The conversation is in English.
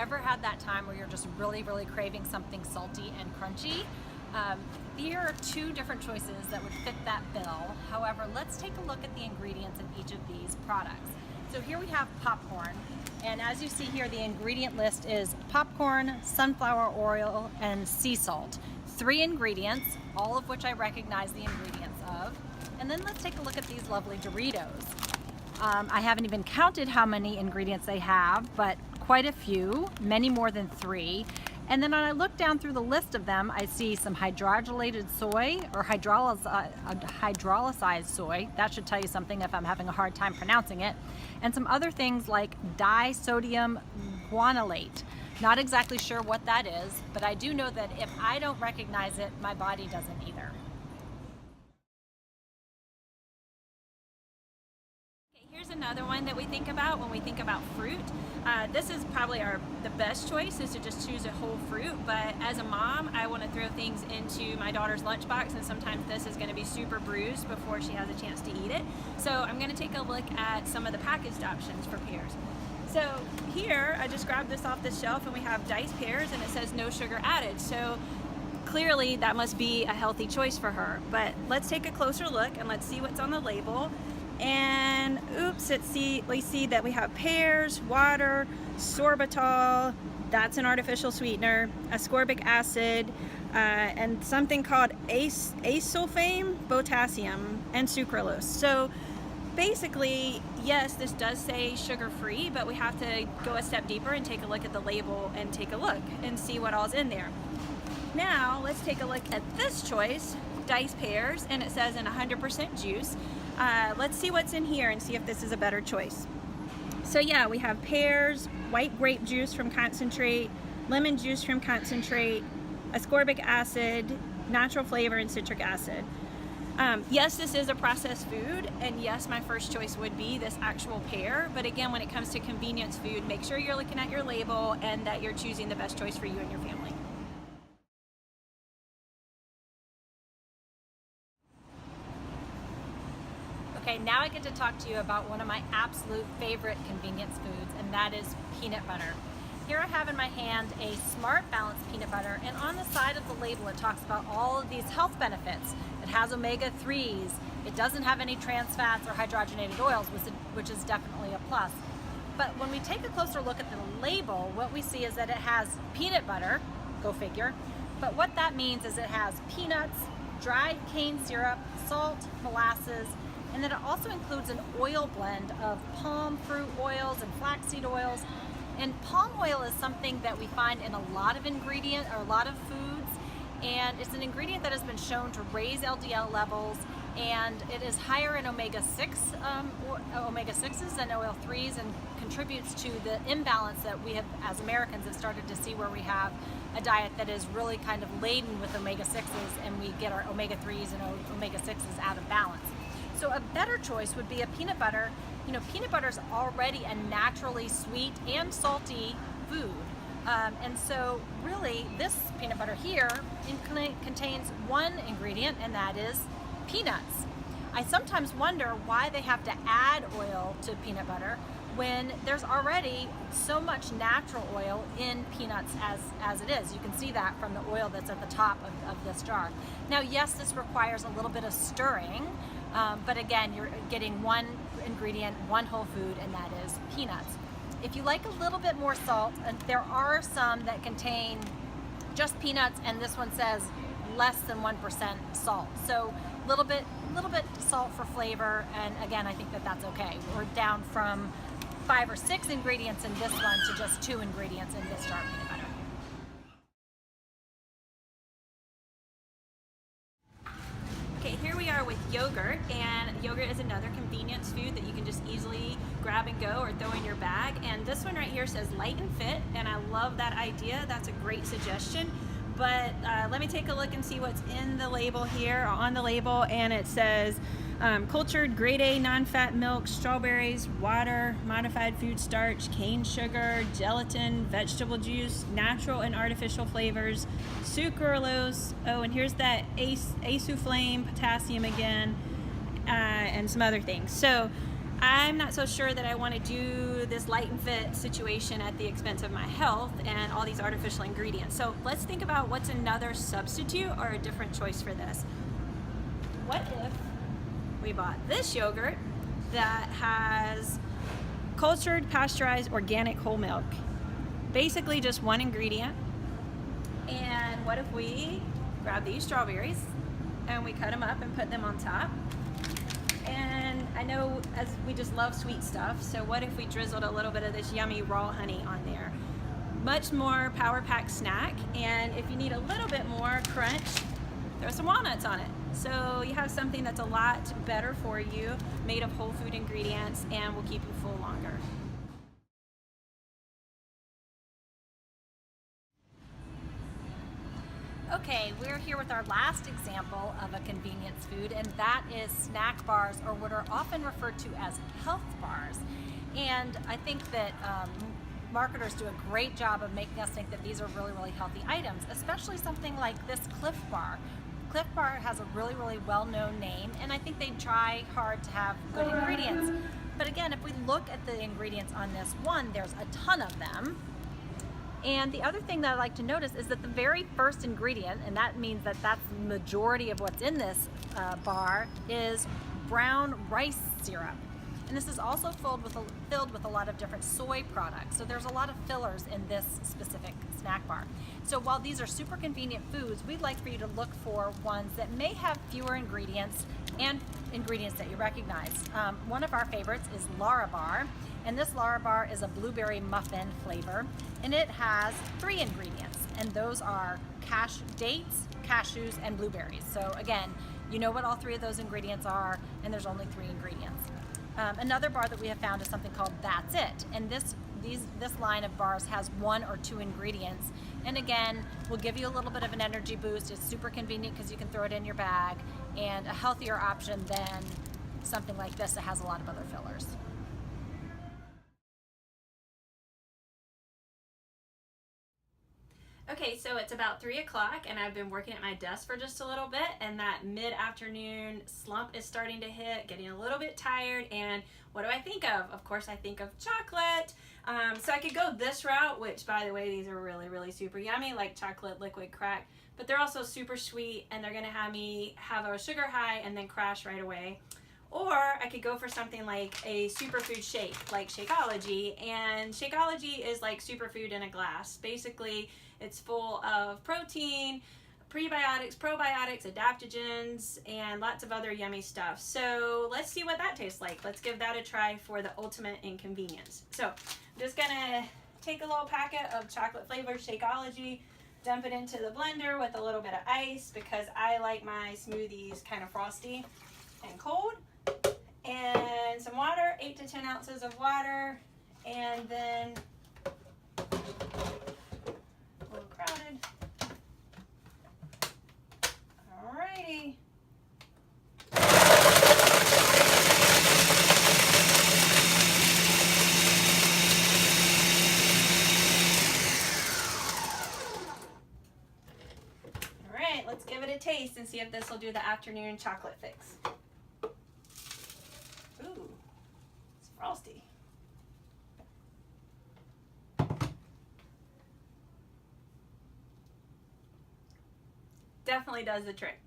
ever had that time where you're just really craving something salty and crunchy, here are two different choices that would fit that bill. However, let's take a look at the ingredients in each of these products. So here we have popcorn, and as you see here, the ingredient list is popcorn, sunflower oil, and sea salt. 3 ingredients, all of which I recognize the ingredients of. And then let's take a look at these lovely Doritos. I haven't even counted how many ingredients they have, but quite a few, many more than 3. And then when I look down through the list of them, I see some hydrogenated soy or hydrolyzed soy. That should tell you something if I'm having a hard time pronouncing it. And some other things like disodium guanylate. Not exactly sure what that is, but I do know that if I don't recognize it, my body doesn't either. Here's another one that we think about when we think about fruit. This is probably the best choice, is to just choose a whole fruit, but as a mom, I want to throw things into my daughter's lunchbox, and sometimes this is going to be super bruised before she has a chance to eat it. So I'm going to take a look at some of the packaged options for pears. So here, I just grabbed this off the shelf, and we have diced pears, and it says no sugar added. So clearly that must be a healthy choice for her, but let's take a closer look and let's see what's on the label. And oops, we see that we have pears, water, sorbitol, that's an artificial sweetener, ascorbic acid, and something called acesulfame, potassium, and sucralose. So basically, yes, this does say sugar-free, but we have to go a step deeper and take a look at the label and take a look and see what all's in there. Now, let's take a look at this choice, diced pears, and it says in 100% juice. Let's see what's in here and see if this is a better choice. So yeah, we have pears, white grape juice from concentrate, lemon juice from concentrate, ascorbic acid, natural flavor, and citric acid. Yes, this is a processed food, and yes, my first choice would be this actual pear, but again, when it comes to convenience food, make sure you're looking at your label and that you're choosing the best choice for you and your family. Okay, now I get to talk to you about one of my absolute favorite convenience foods, and that is peanut butter. Here I have in my hand a Smart Balance peanut butter, and on the side of the label it talks about all of these health benefits. It has omega-3s, it doesn't have any trans fats or hydrogenated oils, which is definitely a plus. But when we take a closer look at the label, what we see is that it has peanut butter, go figure, but what that means is it has peanuts, dried cane syrup, salt, molasses, and then it also includes an oil blend of palm fruit oils and flaxseed oils. And palm oil is something that we find in a lot of foods, and it's an ingredient that has been shown to raise LDL levels, and it is higher in omega-6s than oil-3s, and contributes to the imbalance that we have as Americans have started to see, where we have a diet that is really kind of laden with omega-6s, and we get our omega-3s and omega-6s out of balance. So a better choice would be a peanut butter. You know, peanut butter is already a naturally sweet and salty food. And so really this peanut butter here contains one ingredient, and that is peanuts. I sometimes wonder why they have to add oil to peanut butter when there's already so much natural oil in peanuts as it is. You can see that from the oil that's at the top of this jar. Now, yes, this requires a little bit of stirring, but again, you're getting one ingredient, one whole food, and that is peanuts. If you like a little bit more salt, there are some that contain just peanuts, and this one says less than 1% salt. So a little bit salt for flavor, and again, I think that that's okay. We're down from 5 or 6 ingredients in this one to just 2 ingredients in this jar of peanut butter. Okay, here we are with yogurt, and yogurt is another convenience food that you can just easily grab and go or throw in your bag. And this one right here says light and fit, and I love that idea. That's a great suggestion. But let me take a look and see what's in the label here, on the label, and it says cultured grade A non-fat milk, strawberries, water, modified food starch, cane sugar, gelatin, vegetable juice, natural and artificial flavors, sucralose, oh, and here's that acesulfame, potassium again, and some other things. So I'm not so sure that I want to do this light and fit situation at the expense of my health and all these artificial ingredients. So let's think about what's another substitute or a different choice for this. What if we bought this yogurt that has cultured, pasteurized, organic whole milk? Basically just one ingredient. And what if we grab these strawberries and we cut them up and put them on top? And I know as we just love sweet stuff, so what if we drizzled a little bit of this yummy raw honey on there? Much more power-packed snack, and if you need a little bit more crunch, throw some walnuts on it. So you have something that's a lot better for you, made of whole food ingredients, and will keep you full longer. Okay, we're here with our last example of a convenience food, and that is snack bars, or what are often referred to as health bars. And I think that marketers do a great job of making us think that these are really, really healthy items, especially something like this Cliff Bar. Cliff Bar has a really, really well-known name, and I think they try hard to have good ingredients. But again, if we look at the ingredients on this one, there's a ton of them. And the other thing that I like to notice is that the very first ingredient, and that means that that's the majority of what's in this bar, is brown rice syrup. And this is also filled with a lot of different soy products. So there's a lot of fillers in this specific snack bar. So while these are super convenient foods, we'd like for you to look for ones that may have fewer ingredients and ingredients that you recognize. One of our favorites is Lara Bar, and this Lara Bar is a blueberry muffin flavor, and it has 3 ingredients, and those are dates, cashews, and blueberries. So again, you know what all 3 of those ingredients are, and there's only 3 ingredients. Another bar that we have found is something called That's It, and this line of bars has 1 or 2 ingredients, and again, will give you a little bit of an energy boost. It's super convenient because you can throw it in your bag, and a healthier option than something like this that has a lot of other fillers. Okay, so it's about 3 o'clock and I've been working at my desk for just a little bit, and that mid-afternoon slump is starting to hit, getting a little bit tired, and what do I think of? Of course I think of chocolate. So I could go this route, which by the way, these are really, really super yummy, like chocolate liquid crack, but they're also super sweet and they're gonna have me have a sugar high and then crash right away. Or I could go for something like a superfood shake, like Shakeology, and Shakeology is like superfood in a glass. Basically, it's full of protein, prebiotics, probiotics, adaptogens, and lots of other yummy stuff. So let's see what that tastes like. Let's give that a try for the ultimate inconvenience. So I'm just gonna take a little packet of chocolate flavored Shakeology, dump it into the blender with a little bit of ice because I like my smoothies kind of frosty and cold. And some water, 8 to 10 ounces of water, and then a little crowded. Alrighty. Alright, let's give it a taste and see if this will do the afternoon chocolate fix. Ooh, it's frosty. Definitely does the trick.